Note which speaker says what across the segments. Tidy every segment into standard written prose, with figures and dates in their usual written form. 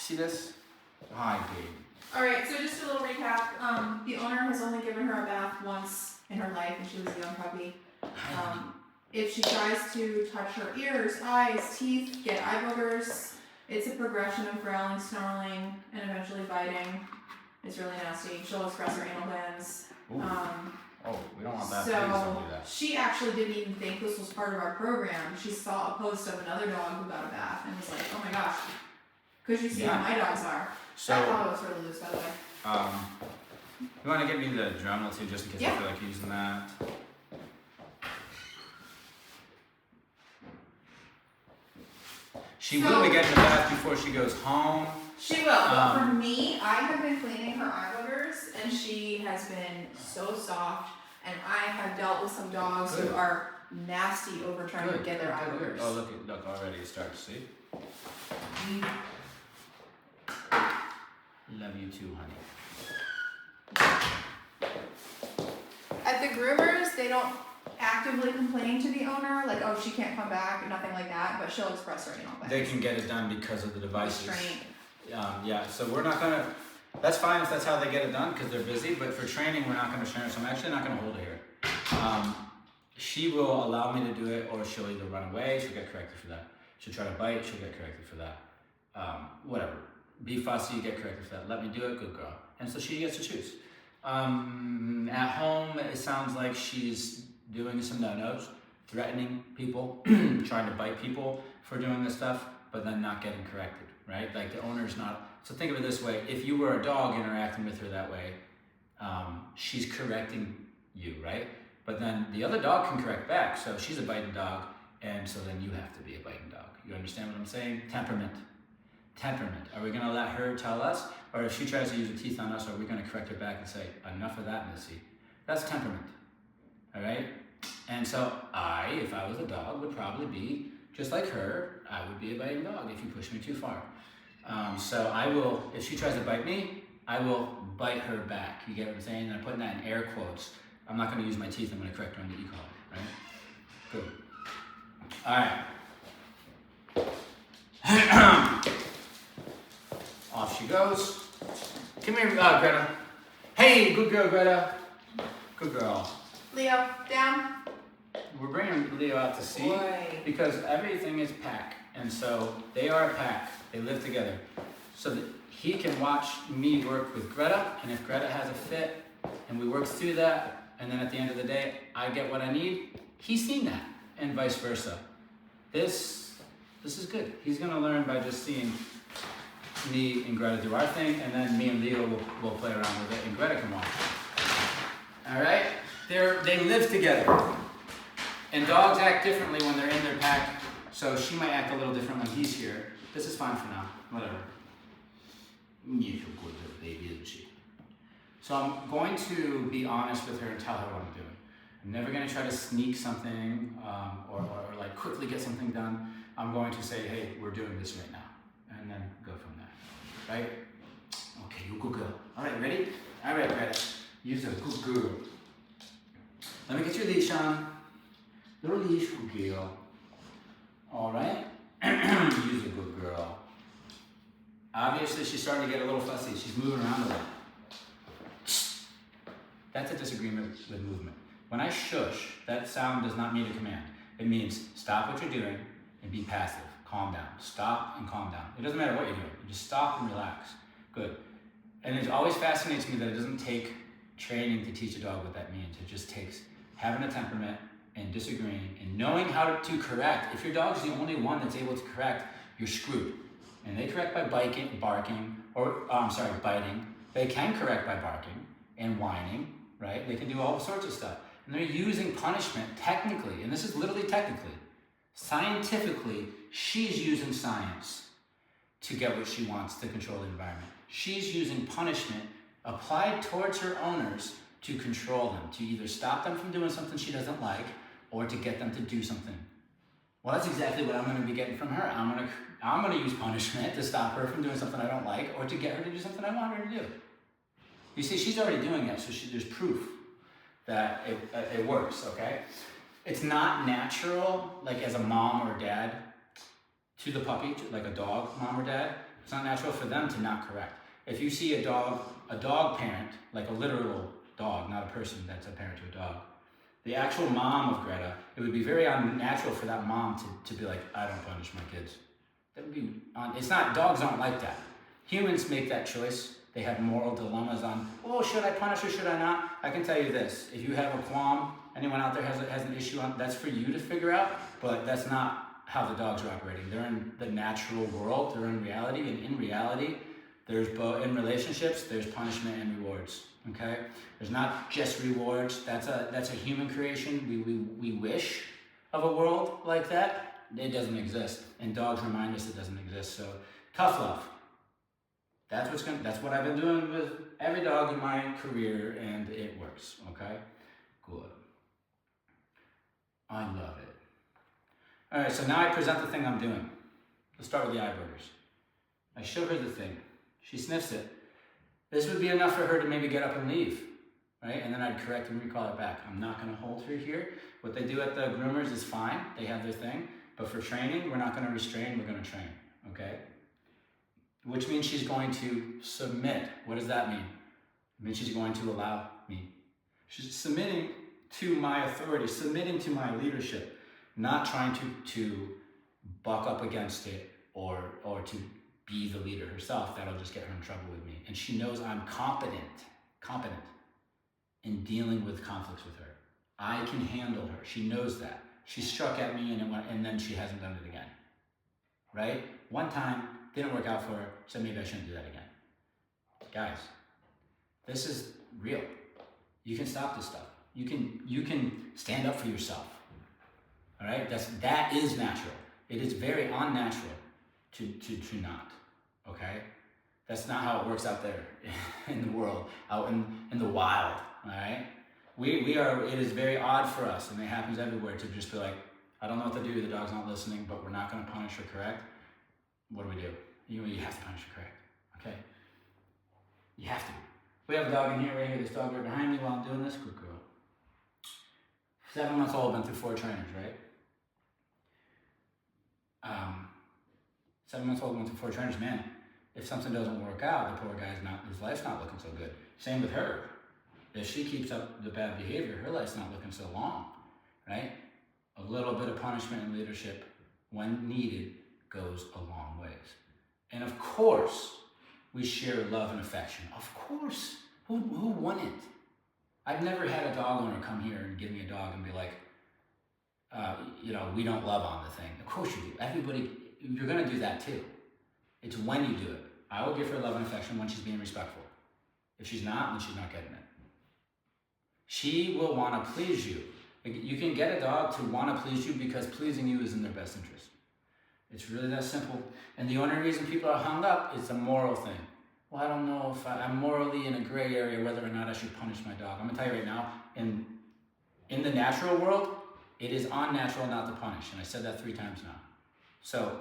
Speaker 1: See this? Hi, babe.
Speaker 2: Alright, so just a little recap. The owner has only given her a bath once in her life, and she was a young puppy. If she tries to touch her ears, eyes, teeth, get eye boogers, it's a progression of growling, snarling, and eventually biting. It's really nasty. She'll express her anal glands.
Speaker 1: Oh, we don't want that.
Speaker 2: So
Speaker 1: Please don't do that.
Speaker 2: she actually didn't even think this was part of our program. She saw a post of another dog who got a bath and was like, oh my gosh, could you see how my dogs are?
Speaker 1: So,
Speaker 2: that dog was really loose, by the way.
Speaker 1: you want to get me the Dremel too, just in case I feel like using that? She will be getting the bath before she goes home.
Speaker 2: She will, but for me, I have been cleaning her eye boogers, and she has been so soft, and I have dealt with some dogs who are nasty over trying to get their eye boogers.
Speaker 1: Oh, look, already you start to see. Love you too, honey.
Speaker 2: At the groomers, they don't actively complain to the owner, like, oh, she can't come back, nothing like that, but she'll express her anal glands.
Speaker 1: They can get it done because of the devices.
Speaker 2: Restraint.
Speaker 1: Yeah, so we're not gonna, that's fine if that's how they get it done because they're busy, but for training, we're not gonna share it, so I'm actually not gonna hold it here. She will allow me to do it, or she'll either run away, she'll get corrected for that. She'll try to bite, she'll get corrected for that. Whatever. Be fussy, you get corrected for that. Let me do it, good girl. And so she gets to choose. At home, it sounds like she's doing some no-nos, threatening people, trying to bite people for doing this stuff, but then not getting corrected, right? Like the owner's not, so think of it this way, if you were a dog interacting with her that way, she's correcting you, right? But then the other dog can correct back, so she's a biting dog, and so then you have to be a biting dog. You understand what I'm saying? Temperament. Are we gonna let her tell us? Or if she tries to use her teeth on us, are we gonna correct her back and say, enough of that, Missy? That's temperament, all right? And so if I was a dog, would probably be, just like her, I would be a biting dog if you push me too far. So I will, if she tries to bite me, I will bite her back. You get what I'm saying? And I'm putting that in air quotes. I'm not gonna use my teeth, I'm gonna correct her on the e-collar, right? Good. All right. Off she goes. Come here, Greta. Hey, good girl, Greta. Good girl.
Speaker 2: Leo, down.
Speaker 1: We're bringing Leo out to sea because everything is pack. And so they are a pack. They live together. So that he can watch me work with Greta, and if Greta has a fit and we work through that, and then at the end of the day, I get what I need, he's seen that, and vice versa. This is good. He's gonna learn by just seeing me and Greta do our thing, and then me and Leo will play around with it, and Greta can watch. All right? They live together. And dogs act differently when they're in their pack, so she might act a little different when he's here. This is fine for now, whatever. She's a good little baby, isn't she? So I'm going to be honest with her and tell her what I'm doing. I'm never gonna try to sneak something or like quickly get something done. I'm going to say, hey, we're doing this right now, and then go from there, right? Okay, you good girl. All right, ready? All right, Greta, you're a good girl. Let me get your leash on. Little leash, good girl. All right, you're a good girl. Obviously, she's starting to get a little fussy. She's moving around a lot. That's a disagreement with movement. When I shush, that sound does not mean a command. It means stop what you're doing and be passive. Calm down. Stop and calm down. It doesn't matter what you're doing. You just stop and relax. Good. And it always fascinates me that it doesn't take training to teach a dog what that means. It just takes having a temperament and disagreeing and knowing how to correct. If your dog's the only one that's able to correct, you're screwed. And they correct by barking, or biting. They can correct by barking and whining, right? They can do all sorts of stuff. And they're using punishment technically, and this is literally technically, scientifically, she's using science to get what she wants to control the environment. She's using punishment applied towards her owners to control them, to either stop them from doing something she doesn't like or to get them to do something. Well, that's exactly what I'm going to be getting from her. I'm going to use punishment to stop her from doing something I don't like or to get her to do something I want her to do. You see, she's already doing it, so there's proof that it works, okay? It's not natural, like as a mom or dad, to the puppy, like a dog, mom or dad. It's not natural for them to not correct. If you see a dog parent, like a literal dog, not a person that's a parent to a dog, the actual mom of Greta, it would be very unnatural for that mom to be like, I don't punish my kids. That would be, it's not, dogs aren't like that. Humans make that choice. They have moral dilemmas on, oh, should I punish or should I not? I can tell you this, if you have a qualm, anyone out there has an issue on, that's for you to figure out, but that's not how the dogs are operating. They're in the natural world, they're in reality, and in reality, there's both, in relationships, there's punishment and rewards, okay? There's not just rewards, that's a human creation. We wish of a world like that. It doesn't exist, and dogs remind us it doesn't exist, so tough love. That's what I've been doing with every dog in my career, and it works, okay? Good. I love it. All right, so now I present the thing I'm doing. Let's start with the eye burgers. I show her the thing. She sniffs it. This would be enough for her to maybe get up and leave, right? And then I'd correct and recall it back. I'm not gonna hold her here. What they do at the groomers is fine. They have their thing. But for training, we're not gonna restrain, we're gonna train, okay? Which means she's going to submit. What does that mean? It means she's going to allow me. She's submitting to my authority, submitting to my leadership, not trying to buck up against it or to be the leader herself. That'll just get her in trouble with me. And she knows I'm competent in dealing with conflicts with her. I can handle her. She knows that. She struck at me and then she hasn't done it again, right? One time, didn't work out for her, so maybe I shouldn't do that again. Guys, this is real. You can stop this stuff. You can stand up for yourself. All right? That is natural. It is very unnatural to not. Okay? That's not how it works out there in the world, out in the wild. All right? It is very odd for us, and it happens everywhere, to just be like, I don't know what to do, the dog's not listening, but we're not gonna punish or correct. What do? You have to punish or correct, okay? You have to. We have a dog in here, right here, this dog right behind me while I'm doing this. Good girl. 7 months old, been through 4 trainers, right? 7 months old, went through 4 trainers, man. If something doesn't work out, the poor guy's his life's not looking so good. Same with her. If she keeps up the bad behavior, her life's not looking so long, right? A little bit of punishment and leadership, when needed, goes a long ways. And of course, we share love and affection. Of course. Who wouldn't? I've never had a dog owner come here and give me a dog and be like, we don't love on the thing. Of course you do. Everybody, you're going to do that too. It's when you do it. I will give her love and affection when she's being respectful. If she's not, then she's not getting it. She will want to please you. You can get a dog to want to please you because pleasing you is in their best interest. It's really that simple. And the only reason people are hung up is a moral thing. Well, I don't know if I'm morally in a gray area whether or not I should punish my dog. I'm going to tell you right now, in the natural world, it is unnatural not to punish. And I said that 3 times now. So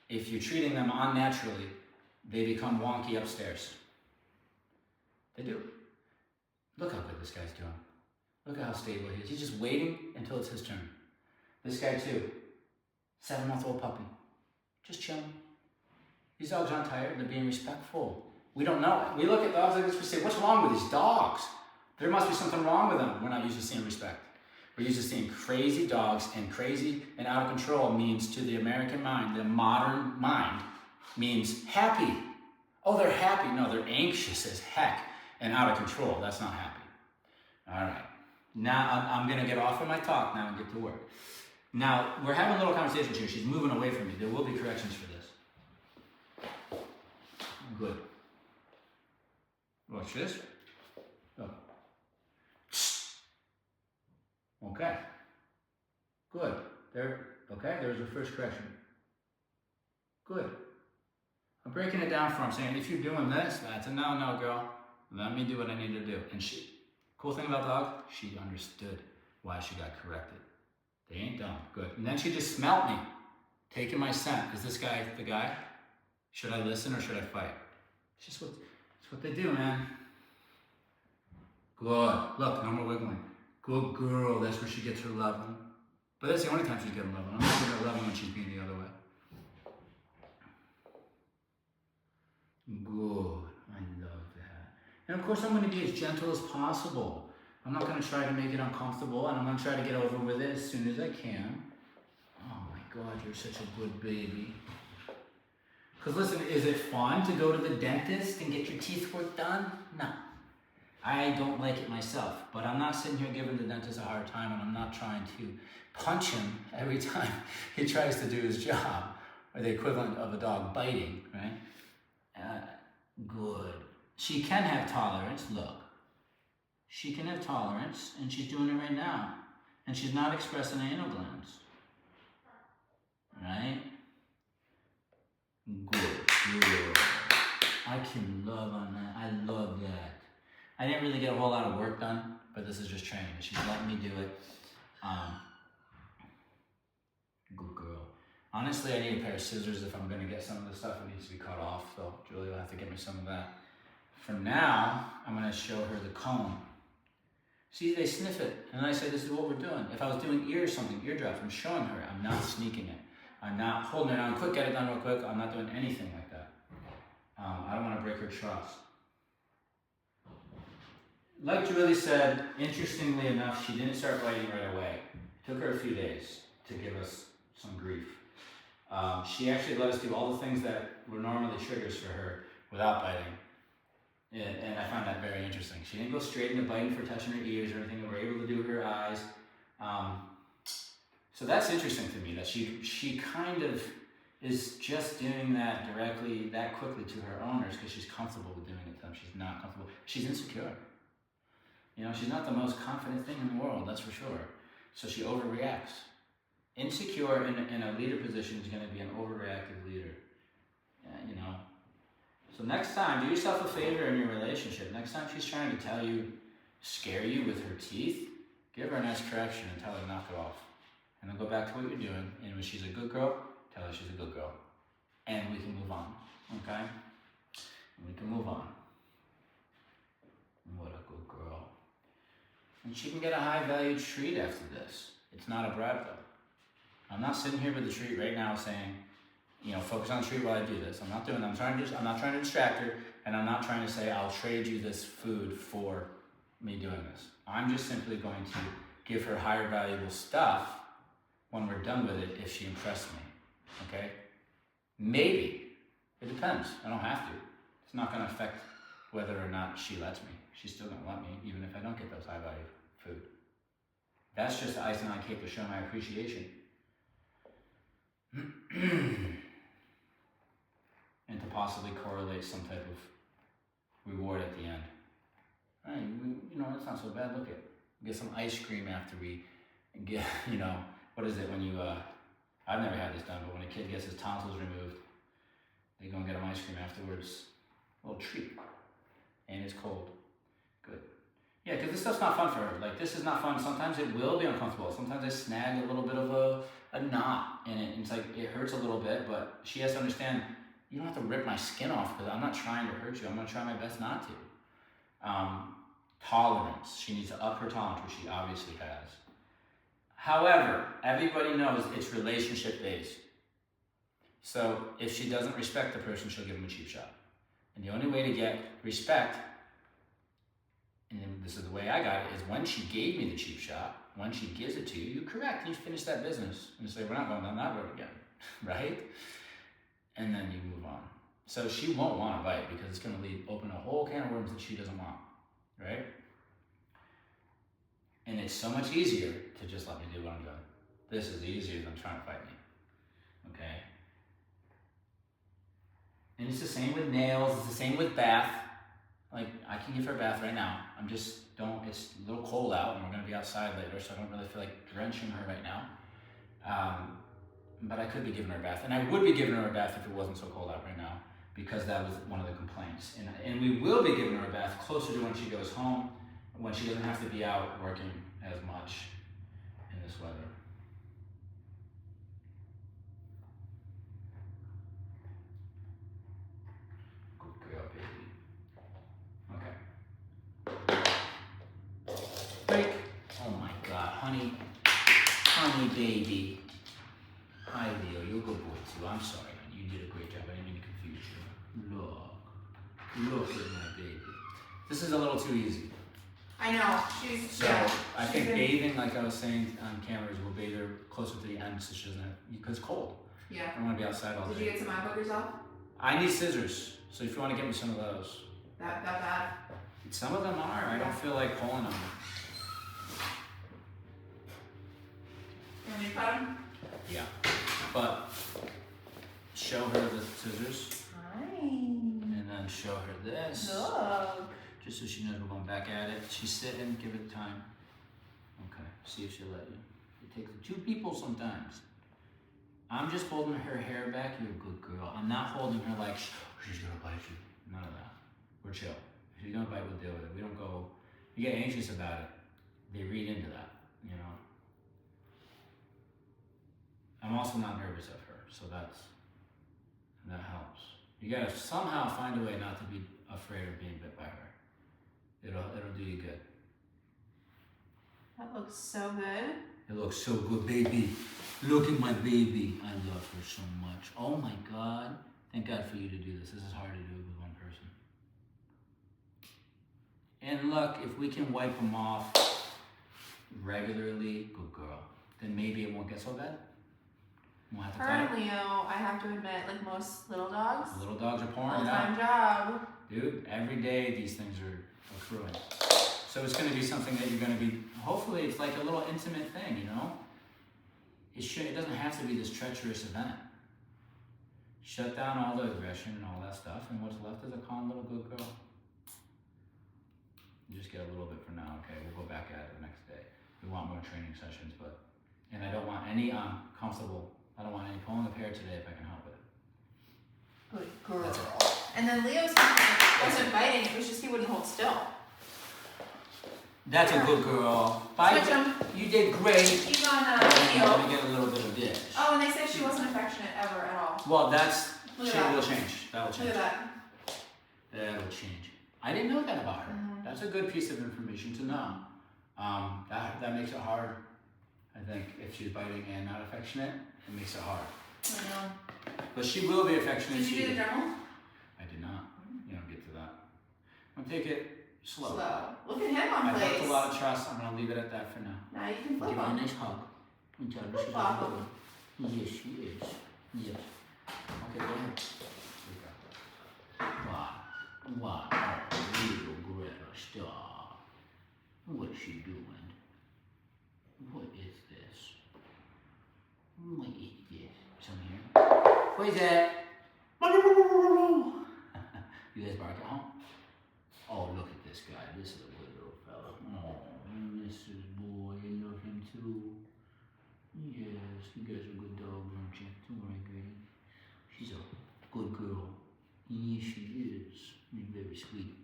Speaker 1: if you're treating them unnaturally, they become wonky upstairs. They do. Look how good this guy's doing. Look at how stable he is. He's just waiting until it's his turn. This guy too. 7-month-old puppy. Just chilling. These dogs aren't tired. They're being respectful. We don't know it. We look at dogs like this, we say, what's wrong with these dogs? There must be something wrong with them. We're not used to seeing respect. We're used to seeing crazy dogs, and crazy and out of control means, to the American mind, the modern mind, means happy. Oh, they're happy. No, they're anxious as heck and out of control. That's not happy. All right. Now I'm going to get off of my talk now and get to work. Now, we're having a little conversation here. She's moving away from me. There will be corrections for this. Good. Watch this. Oh. Okay. Good. There's the first correction. Good. I'm breaking it down for her. I'm saying, if you're doing this, that's a no, girl. Let me do what I need to do. And cool thing about the dog, she understood why she got corrected. They ain't dumb. Good. And then she just smelt me, taking my scent. Is this guy the guy? Should I listen or should I fight? It's what they do, man. Good. Look, no more wiggling. Good girl. That's where she gets her loving. But that's the only time she's getting loving. I'm not getting her loving when she's being the other way. of course I'm gonna be as gentle as possible. I'm not gonna try to make it uncomfortable, and I'm gonna try to get over with it as soon as I can. Oh my God, you're such a good baby. Because listen, is it fun to go to the dentist and get your teeth work done? No. I don't like it myself, but I'm not sitting here giving the dentist a hard time, and I'm not trying to punch him every time he tries to do his job, or the equivalent of a dog biting, right? Good. She can have tolerance, look. She can have tolerance, and she's doing it right now. And she's not expressing anal glands. Right? Good. I can love on that. I love that. I didn't really get a whole lot of work done, but this is just training. She's letting me do it. Good girl. Honestly, I need a pair of scissors if I'm gonna get some of the stuff that needs to be cut off, so Julie will have to get me some of that. For now, I'm gonna show her the cone. See, they sniff it, and I say, this is what we're doing. If I was doing eardrops, I'm showing her, I'm not sneaking it. I'm not holding it on quick, get it done real quick. I'm not doing anything like that. I don't wanna break her trust. Like Julie said, interestingly enough, she didn't start biting right away. It took her a few days to give us some grief. She actually let us do all the things that were normally triggers for her without biting. And I found that very interesting. She didn't go straight into biting for touching her ears or anything. We were able to do her eyes. So that's interesting to me, that she kind of is just doing that directly, that quickly to her owners because she's comfortable with doing it to them. She's not comfortable. She's insecure. You know, she's not the most confident thing in the world, that's for sure. So she overreacts. Insecure in a leader position is going to be an overreactive leader. You know. So next time, do yourself a favor in your relationship. Next time she's trying to tell you, scare you with her teeth, give her a nice correction and tell her to knock it off. And then go back to what you're doing. And when she's a good girl, tell her she's a good girl. And we can move on. Okay? And we can move on. What a good girl. And she can get a high-value treat after this. It's not a bribe, though. I'm not sitting here with the treat right now saying, you know, focus on the treat while I do this. I'm not doing that. I'm not trying to distract her, and I'm not trying to say I'll trade you this food for me doing this. I'm just simply going to give her higher valuable stuff when we're done with it if she impressed me. Okay? Maybe. It depends. I don't have to. It's not going to affect whether or not she lets me. She's still going to let me, even if I don't get those high value food. That's just the icing on the cake to show my appreciation. And to possibly correlate some type of reward at the end. Right, you know, it's not so bad. Look at, get some ice cream after we get, you know, what is it when you, I've never had this done, but when a kid gets his tonsils removed, they go and get him ice cream afterwards. A little treat. And it's cold. Good. Yeah, because this stuff's not fun for her. Like, this is not fun. Sometimes it will be uncomfortable. Sometimes I snag a little bit of a knot in it. And it's like, it hurts a little bit, but she has to understand, you don't have to rip my skin off because I'm not trying to hurt you. I'm going to try my best not to. Tolerance. She needs to up her tolerance, which she obviously has. However, everybody knows it's relationship based. So if she doesn't respect the person, she'll give him a cheap shot. And the only way to get respect, and this is the way I got it, is when she gave me the cheap shot, when she gives it to you, you correct, you finish that business. And you say, we're not going down that road again, right? And then you move on. So she won't want to bite because it's going to open a whole can of worms that she doesn't want, right? And it's so much easier to just let me do what I'm doing. This is easier than trying to fight me, okay? And it's the same with nails, it's the same with bath. Like, I can give her a bath right now. It's a little cold out and we're gonna be outside later, so I don't really feel like drenching her right now. But I could be giving her a bath. And I would be giving her a bath if it wasn't so cold out right now, because that was one of the complaints. And we will be giving her a bath closer to when she goes home, when she doesn't have to be out working as much in this weather. Good girl, baby. Okay. Break. Oh my God, honey baby. Hi Leo, you're a good boy too. I'm sorry, honey. You did a great job. I didn't mean to confuse you. Look at my baby. This is a little too easy.
Speaker 2: I know. She's
Speaker 1: So
Speaker 2: yeah.
Speaker 1: I think bathing, like I was saying on cameras, we'll bathe her closer to the end so she doesn't have, because it's cold.
Speaker 2: Yeah.
Speaker 1: I don't want to be outside all day.
Speaker 2: Did you get some eye boogers off?
Speaker 1: I need scissors, so if you want to get me some of those.
Speaker 2: That bad?
Speaker 1: Some of them are. I don't feel like pulling them.
Speaker 2: You want me to cut them?
Speaker 1: Yeah. But show her the scissors. And then show her this.
Speaker 2: Look.
Speaker 1: Just so she knows we're going back at it. She's sitting, give it time. Okay, see if she'll let you. It takes two people sometimes. I'm just holding her hair back. You're a good girl. I'm not holding her like, she's gonna bite you. None of that. We're chill. If she's gonna bite, we'll deal with it. We don't go, you get anxious about it. They read into that, you know. I'm also not nervous of her, so that helps. You gotta somehow find a way not to be afraid of being bit by her. It'll do you good.
Speaker 2: That looks so good.
Speaker 1: It looks so good, baby. Look at my baby. I love her so much. Oh my God. Thank God for you to do this. This is hard to do with one person. And look, if we can wipe them off regularly, good girl, then maybe it won't get so bad. We'll have to
Speaker 2: Her and Leo, I have to admit, like most little dogs,
Speaker 1: the little dogs are pouring it
Speaker 2: full-time
Speaker 1: out.
Speaker 2: job.
Speaker 1: Dude, every day these things are accruing. So it's going to be something that you're going to be, hopefully it's like a little intimate thing, you know? It doesn't have to be this treacherous event. Shut down all the aggression and all that stuff, and what's left is a calm little good girl. You just get a little bit for now, okay? We'll go back at it the next day. We want more training sessions, and I don't want any I don't want any pulling of hair today if I can help it.
Speaker 2: Good girl.
Speaker 1: That's it.
Speaker 2: And then Leo's wasn't biting, it was just he wouldn't hold still.
Speaker 1: That's a good girl. Bye.
Speaker 2: Switch 'em.
Speaker 1: You did great.
Speaker 2: He's on
Speaker 1: Let
Speaker 2: Leo.
Speaker 1: me get a little bit of dish.
Speaker 2: Oh, and they said she wasn't affectionate ever at all.
Speaker 1: Well,
Speaker 2: Look at that.
Speaker 1: will change. That will change.
Speaker 2: Look at that.
Speaker 1: That will change. I didn't know that about her.
Speaker 2: Mhm.
Speaker 1: That's a good piece of information to know. That makes it hard. I think if she's biting and not affectionate, it makes it hard.
Speaker 2: I know.
Speaker 1: But she will be affectionate.
Speaker 2: Did you do the demo?
Speaker 1: I did not. You don't get to that. I'm gonna take it slow.
Speaker 2: Look at him on
Speaker 1: I
Speaker 2: place.
Speaker 1: built a lot of trust. I'm gonna leave it at that for now.
Speaker 2: Now you can flip
Speaker 1: Give her a
Speaker 2: him.
Speaker 1: nice hug. And tell her she's a
Speaker 2: Flop
Speaker 1: good
Speaker 2: him.
Speaker 1: girl. Yes, she is. Yes. Okay, go ahead. Here we go. Wow. Little Greta, stop. What is she doing? What is this? What is this? Something here? What is that? You guys bark at home? Oh, look at this guy. This is a good little fella. Oh, this is boy. You love him too. Yes, you guys are good dogs, aren't you? Don't worry, Greta. She's a good girl. Yes, she is. You're very sweet.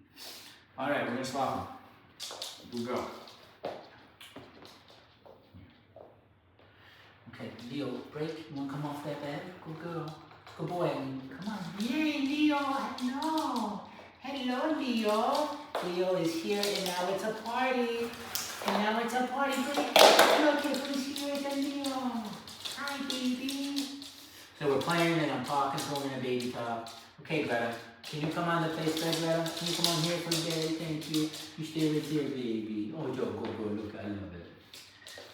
Speaker 1: All right, we're gonna swap them. Good girl. Okay, Leo, break. You wanna come off that bed? Good girl. Good boy. Come on. Yay, Leo. No. Hello, Leo. Leo is here, and now it's a party. Look at who's here, it's a Leo. Hi, baby. So we're playing, and I'm talking to him in a baby talk. Okay, Greta. Can you come on the place bed, Greta? Can you come on here for a day? Thank you. You stay right there, baby. Oh, Joe, go, look, I love it.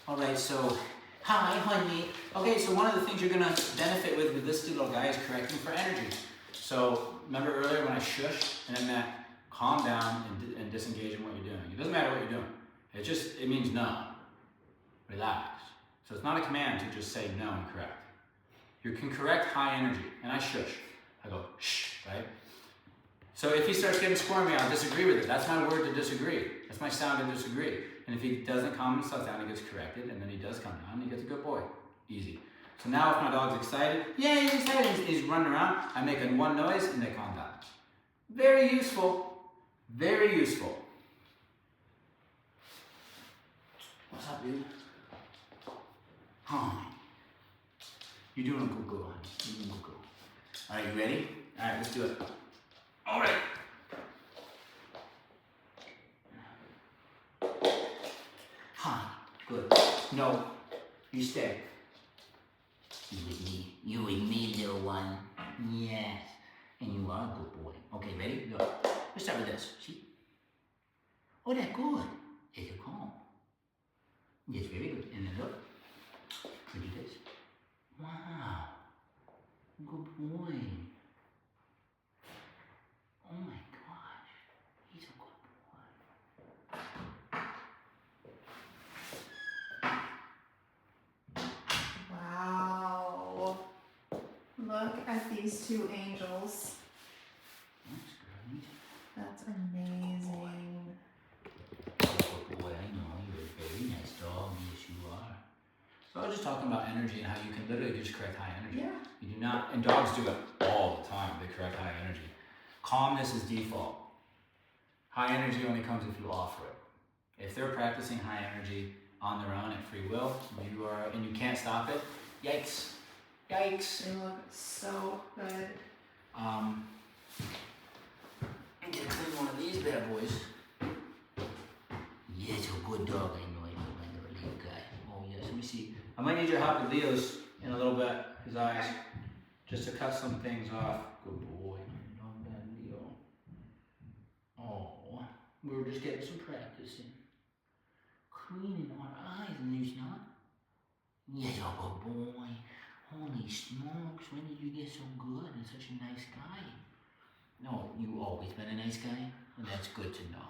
Speaker 1: All right, so, hi, honey. Okay, so one of the things you're gonna benefit with this little guy is correcting for energy. So, remember earlier when I shushed, and I meant calm down and disengage in what you're doing. It doesn't matter what you're doing. It means no. Relax. So it's not a command to just say no and correct. You can correct high energy, and I shush. I go, shh, right? So if he starts getting squirmy, I'll disagree with it. That's my word to disagree. That's my sound to disagree. And if he doesn't calm himself down, he gets corrected, and then he does calm down, he gets a good boy. Easy. So now if my dog's excited, yeah, he's excited, he's running around, I make one noise, and they calm down. Very useful. Very useful. What's up, dude? Hi. You're doing a good girl, honey. You're doing a good girl. All right, you ready? All right, let's do it. All right. Hi. Good. No. You stay. You with me, little one. Yes. And you are a good boy. Okay, ready? Go. Let's start with this. See? Oh, that's good. It's a calm. Yes, very good. And then look. Look at this. Wow. Good boy. Oh my gosh. He's a good boy.
Speaker 2: Wow. Look at these two angels.
Speaker 1: That's great.
Speaker 2: That's amazing.
Speaker 1: Good boy, I know. You're a very nice dog. Yes, you are. So I was just talking about energy and how you can literally just correct high energy.
Speaker 2: Yeah.
Speaker 1: You do not, and dogs do it all the time. They correct high energy. Calmness is default. High energy only comes if you offer it. If they're practicing high energy on their own at free will, and you can't stop it, yikes. Yikes.
Speaker 2: They look so good.
Speaker 1: I'm gonna clean one of these bad boys. Yes, a good dog. I know my little guy. Oh yes, let me see. I might need your help with Leo's in a little bit, his eyes, just to cut some things off. Good boy. Not bad, Leo. Oh, we were just getting some practice in. Cleaning our eyes, and there's not. Yes, oh good boy. Holy smokes, when did you get so good and such a nice guy? No, you always been a nice guy? Well, that's good to know.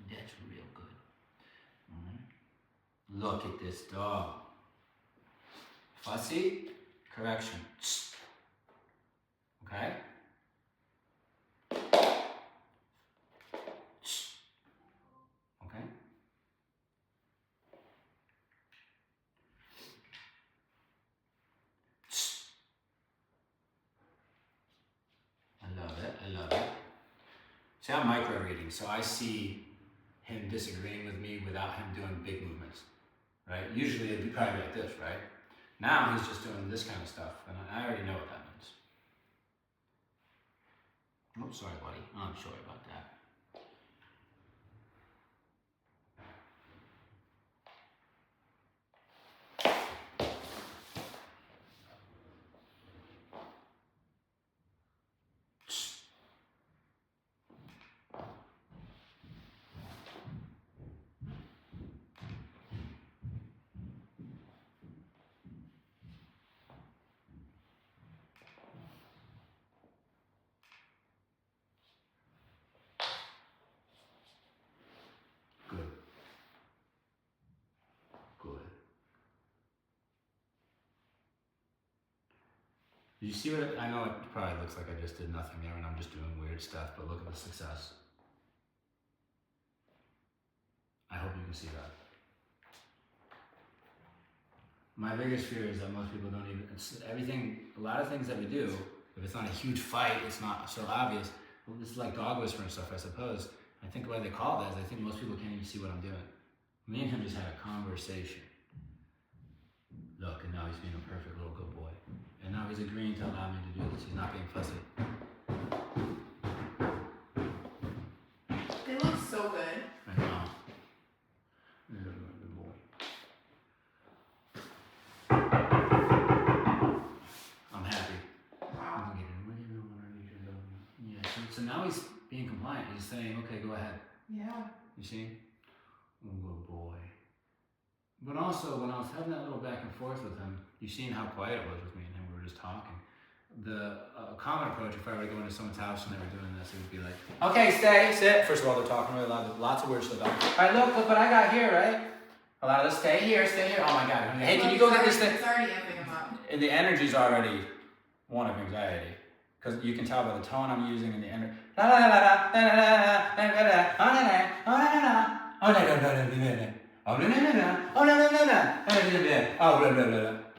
Speaker 1: That's real good. Alright. Look at this dog. Fussy, correction. Okay? Okay? I love it, I love it. See, I'm micro reading, so I see him disagreeing with me without him doing big movements, right? Usually it'd be probably like this, right? Now he's just doing this kind of stuff, and I already know what that means. Oops, sorry, buddy. I'm sorry about that. Good. Good. You see what I know it probably looks like I just did nothing there and I'm just doing weird stuff, but look at the success. I hope you can see that. My biggest fear is that most people don't even, it's everything, a lot of things that we do, if it's not a huge fight, it's not so obvious. Well, this is like dog whispering stuff, I suppose. I think why they call that is I think most people can't even see what I'm doing. Me and him just had a conversation. Look, and now he's being a perfect little good boy. And now he's agreeing to allow me to do this. He's not being fussy.
Speaker 2: They look so good.
Speaker 1: I know. He's a good boy. I'm happy.
Speaker 2: Wow.
Speaker 1: Yeah, so now he's being compliant. He's saying, okay, go ahead.
Speaker 2: Yeah.
Speaker 1: You see? Oh, good boy. But also, when I was having that little back and forth with him, you've seen how quiet it was with me and him. We were just talking. The common approach, if I were to go into someone's house and they were doing this, it would be like, okay, stay, sit. First of all, they're talking really loud. Lots of words to the dog. All right, look what I got here, right? A lot of this, stay here, stay here. Oh my God. Hey, can you go get this thing?
Speaker 2: It's already amping him up.
Speaker 1: And the energy's already one of anxiety. Because you can tell by the tone I'm using and the energy.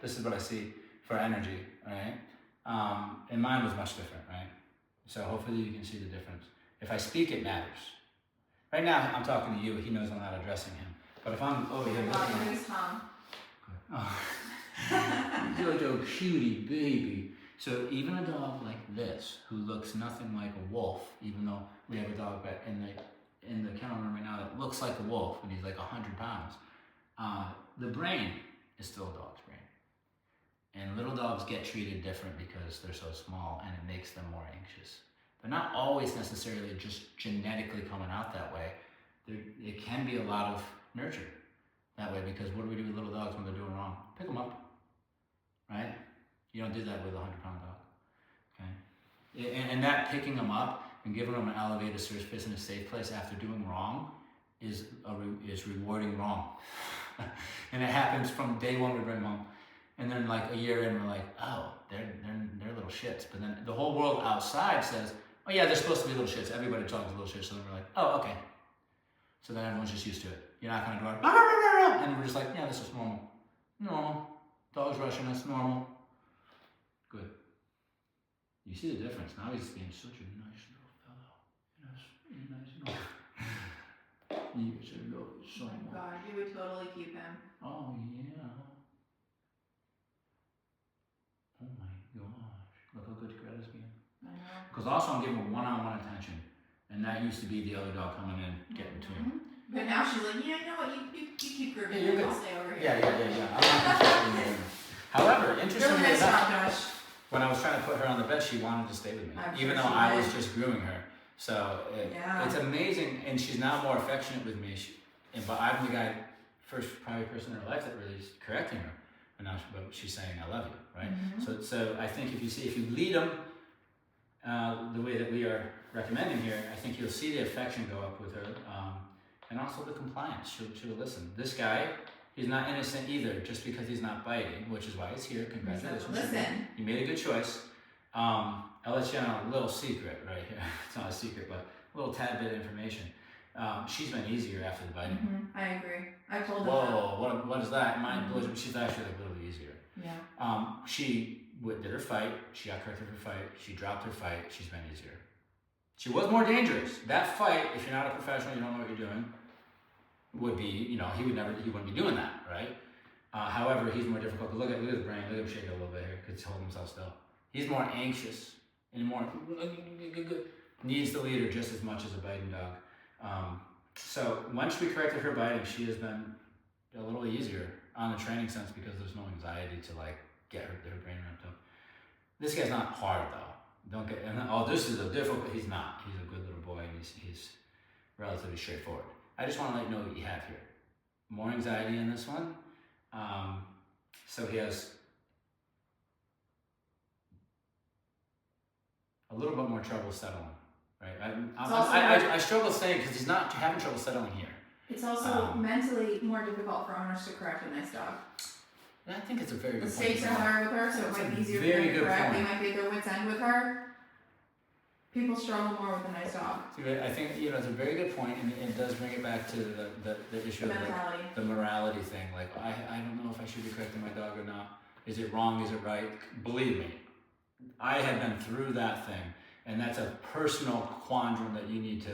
Speaker 1: This is what I see for energy, right? And mine was much different, right? So hopefully you can see the difference. If I speak, it matters. Right now, I'm talking to you. He knows I'm not addressing him. But if I'm over here looking at
Speaker 2: his tongue.
Speaker 1: Oh, Jojo, cutie baby. So even a dog like this, who looks nothing like a wolf, even though we have a dog back in the kennel room right now that looks like a wolf, and he's like 100 pounds, the brain is still a dog's brain. And little dogs get treated different because they're so small, and it makes them more anxious. They're not always necessarily just genetically coming out that way. it can be a lot of nurture that way, because what do we do with little dogs when they're doing wrong? Pick them up, right? You don't do that with a 100-pound dog, okay? And that picking them up and giving them an elevated surface in a safe place after doing wrong is rewarding wrong. And it happens from day one we bring them home. And then like a year in, we're like, oh, they're little shits. But then the whole world outside says, oh yeah, they're supposed to be little shits. Everybody talks little shits. So then we're like, oh, okay. So then everyone's just used to it. You're not gonna go, rah, rah, rah, rah. And we're just like, yeah, this is normal. Normal. Dog's rushing us, normal. Good. You see the difference. Now he's being such a nice little fellow. Yes, nice little. He is a little so
Speaker 2: Oh my God, you would totally keep him.
Speaker 1: Oh yeah. Oh my gosh. Look how good Greta's being.
Speaker 2: I know.
Speaker 1: Because also I'm giving her one-on-one attention. And that used to be the other dog coming in, getting to him.
Speaker 2: But now she's like, yeah, you know what, you keep grooming.
Speaker 1: Yeah, you're good.
Speaker 2: I'll stay over here.
Speaker 1: Yeah. I'm not gonna However,
Speaker 2: Really
Speaker 1: interestingly
Speaker 2: nice
Speaker 1: enough,
Speaker 2: job, Josh.
Speaker 1: when I was trying to put her on the bed, she wanted to stay with me,
Speaker 2: I'm
Speaker 1: even
Speaker 2: sure
Speaker 1: though
Speaker 2: she
Speaker 1: I
Speaker 2: did.
Speaker 1: was just grooming her. So it's amazing, and she's now more affectionate with me. But I'm the guy, probably person in her life that really is correcting her. And now she's saying, "I love you," right?
Speaker 2: Mm-hmm.
Speaker 1: So I think if you lead them the way that we are recommending here, I think you'll see the affection go up with her, and also the compliance. She'll listen. This guy, he's not innocent either, just because he's not biting, which is why he's here. Congratulations.
Speaker 2: Listen.
Speaker 1: You made a good choice. I'll let you in on a little secret right here. It's not a secret, but a little tad bit of information. She's been easier after the biting.
Speaker 2: Mm-hmm. I agree. I told her
Speaker 1: Whoa, what is that? She's actually a little easier.
Speaker 2: Yeah.
Speaker 1: She did her fight. She got corrected for her fight. She dropped her fight. She's been easier. She was more dangerous. That fight, if you're not a professional, you don't know what you're doing, would be, he wouldn't be doing that, right? However, he's more difficult. Look at his brain. Look at him shake it a little bit here, because he's holding himself still. He's more anxious and more needs the leader just as much as a biting dog. So once we corrected her biting, she has been a little easier on the training sense, because there's no anxiety to get her brain ramped up. This guy's not hard though. This is a difficult. He's not. He's a good little boy, and he's relatively straightforward. I just want to let you know what you have here. More anxiety in this one. So he has a little bit more trouble settling, right? I struggle saying, because he's not having trouble settling here.
Speaker 2: It's also mentally more difficult for owners to correct a nice dog.
Speaker 1: I think it's a very good
Speaker 2: The
Speaker 1: point.
Speaker 2: stakes are higher with her, so it might be easier for them to correct. They might be at their wits' end with her. People struggle more with a nice dog.
Speaker 1: I think it's a very good point, and it does bring it back to the issue of the morality thing. Like, I don't know if I should be correcting my dog or not. Is it wrong? Is it right? Believe me, I have been through that thing, and that's a personal quandrum that you need to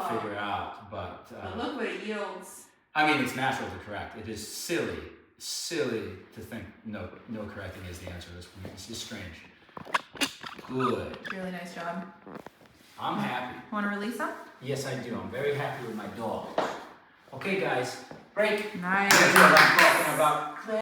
Speaker 1: figure out. But
Speaker 2: look what it yields.
Speaker 1: I mean, it's natural to correct. It is silly to think no correcting is the answer to this point. It's just strange. Good.
Speaker 2: Really nice job.
Speaker 1: I'm happy.
Speaker 2: Want to release them?
Speaker 1: Yes, I do. I'm very happy with my dog. Okay, guys, break.
Speaker 2: Nice.
Speaker 1: That's what I'm talking about.